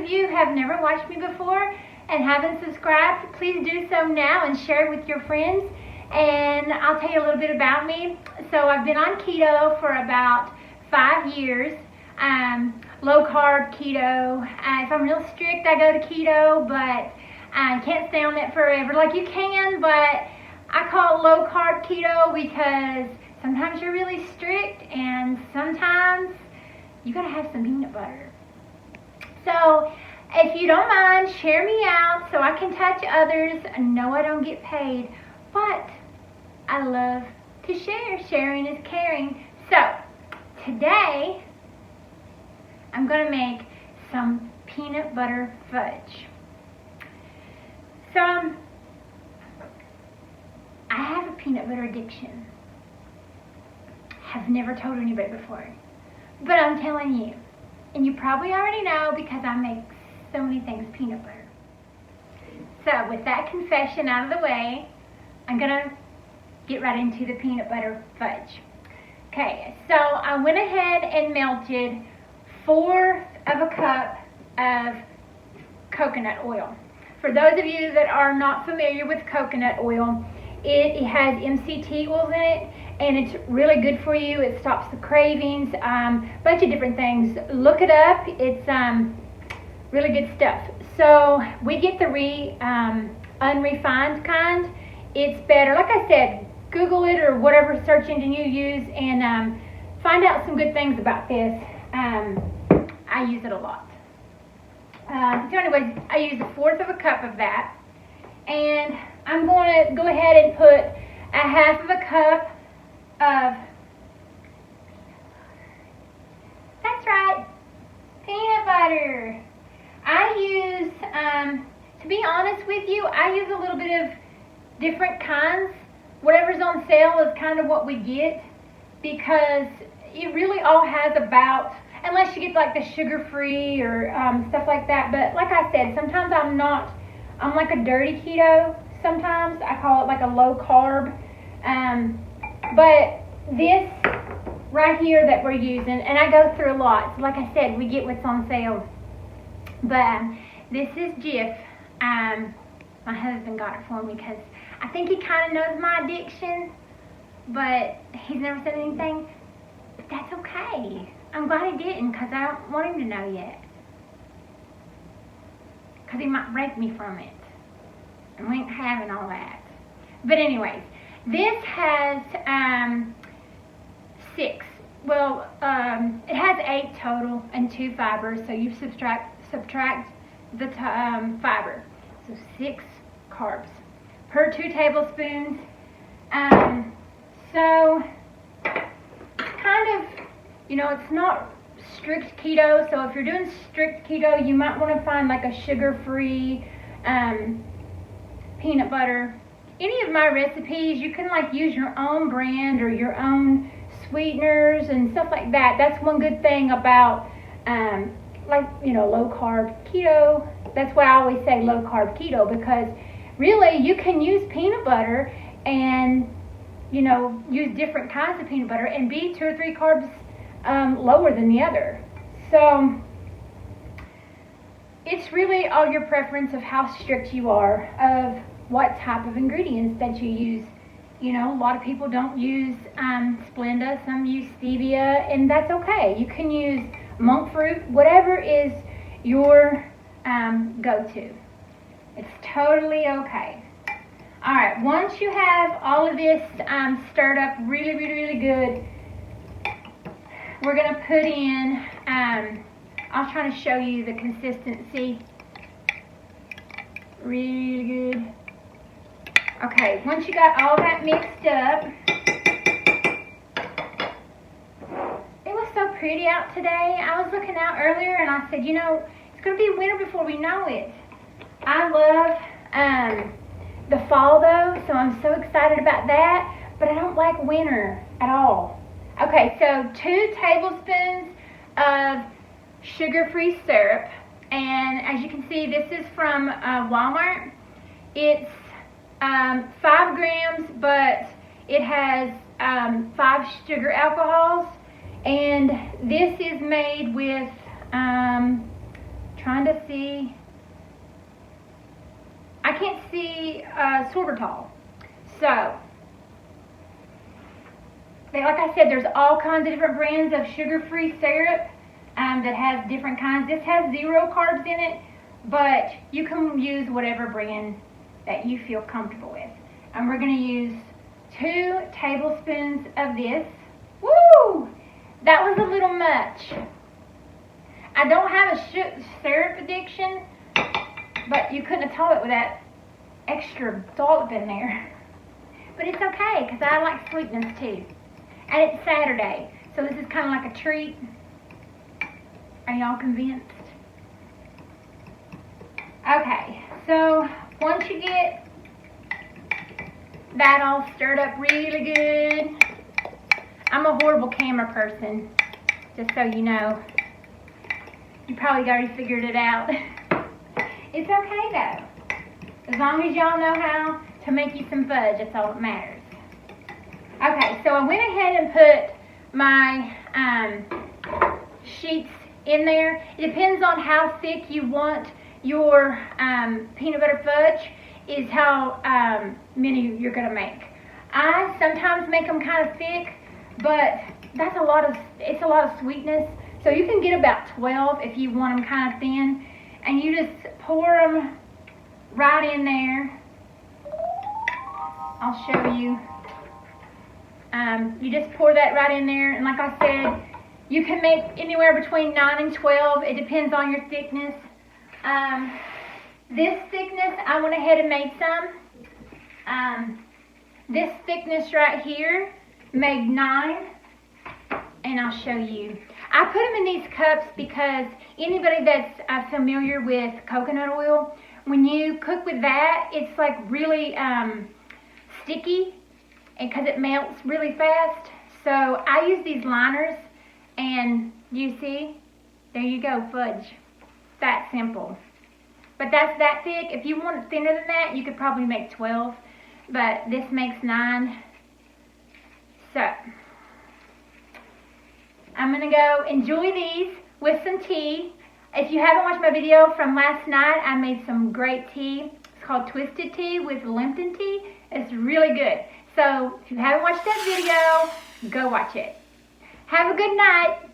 of you have never watched me before and haven't subscribed, please do so now and share it with your friends. And I'll tell you a little bit about me. So I've been on keto for about 5 years. Low carb keto. If I'm real strict, I go to keto, but I can't stay on it forever like you can. But I call it low carb keto because sometimes you're really strict and sometimes you gotta have some peanut butter. So if you don't mind, share me out so I can touch others. No, I don't get paid, but I love to share. Sharing is caring. So today I'm gonna make some peanut butter fudge. So I have a peanut butter addiction. Have never told anybody before, but I'm telling you, and you probably already know because I make so many things peanut butter. So with that confession out of the way, I'm gonna get right into the peanut butter fudge. Okay, so I went ahead and melted 1/4 of a cup of coconut oil. For those of you that are not familiar with coconut oil, it has MCT oils in it, and it's really good for you. It stops the cravings, bunch of different things. Look it up. It's really good stuff. So we get the unrefined kind. It's better. Like I said, Google it or whatever search engine you use and find out some good things about this. I use it a lot. So anyways, I use 1/4 of a cup of that. And I'm going to go ahead and put 1/2 of a cup of, that's right, peanut butter. I use, to be honest with you, I use a little bit of different kinds. Whatever's on sale is kind of what we get because it really all has about, unless you get like the sugar-free or stuff like that. But like I said, sometimes I'm like a dirty keto. Sometimes I call it like a low carb. But this right here that we're using, and I go through a lot. So like I said, we get what's on sale. But this is Jif. My husband got it for me because I think he kind of knows my addiction, but he's never said anything. But that's okay. I'm glad he didn't because I don't want him to know yet. Because he might break me from it. And we ain't having all that. But anyways, this has 6. Well, it has 8 total and 2 fibers. So you subtract the fiber. So 6 carbs per 2 tablespoons. So it's kind of, you know, it's not strict keto. So if you're doing strict keto, you might want to find like a sugar-free peanut butter. Any of my recipes, you can like use your own brand or your own sweeteners and stuff like that. That's one good thing about like, you know, low carb keto. That's why I always say low carb keto, because really you can use peanut butter and, you know, use different kinds of peanut butter and be 2 or 3 carbs lower than the other. So it's really all your preference of how strict you are of what type of ingredients that you use. You know, a lot of people don't use Splenda, some use stevia, and that's okay. You can use monk fruit, whatever is your go-to. It's totally okay. All right, once you have all of this stirred up really, really, really good, we're going to put in, I'll try to show you the consistency. Really good. Okay, once you got all that mixed up, it was so pretty out today. I was looking out earlier and I said, you know, it's going to be winter before we know it. I love the fall though, so I'm so excited about that, but I don't like winter at all. Okay, so 2 tablespoons of sugar-free syrup, and as you can see, this is from Walmart. It's 5 grams, but it has 5 sugar alcohols, and this is made with Trying to see. I can't see sorbitol. So, like I said, there's all kinds of different brands of sugar-free syrup that has different kinds. This has 0 carbs in it, but you can use whatever brand that you feel comfortable with. And we're going to use 2 tablespoons of this. Woo! That was a little much. I don't have a syrup addiction, but you couldn't have told it with that extra dollop in there. But it's okay, because I like sweetness too. And it's Saturday, so this is kind of like a treat. Are y'all convinced? Okay, so once you get that all stirred up really good, I'm a horrible camera person, just so you know. You probably already figured it out. It's okay though. As long as y'all know how to make you some fudge, that's all that matters. Okay, so I went ahead and put my sheets in there. It depends on how thick you want your peanut butter fudge, is how many you're gonna make. I sometimes make them kind of thick, but it's a lot of sweetness. So you can get about 12 if you want them kind of thin, and you just pour them right in there. I'll show you. You just pour that right in there, and like I said, you can make anywhere between 9 and 12. It depends on your thickness. This thickness, I went ahead and made some. This thickness right here made 9, and I'll show you. I put them in these cups because anybody that's familiar with coconut oil, when you cook with that, it's like really sticky, and because it melts really fast. So I use these liners, and you see, there you go, fudge. That simple. But that's that thick. If you want it thinner than that, you could probably make 12, but this makes 9. So I'm gonna go enjoy these with some tea. If you haven't watched my video from last night, I made some great tea. It's called Twisted Tea with Lipton tea. It's really good. So if you haven't watched that video, go watch it. Have a good night.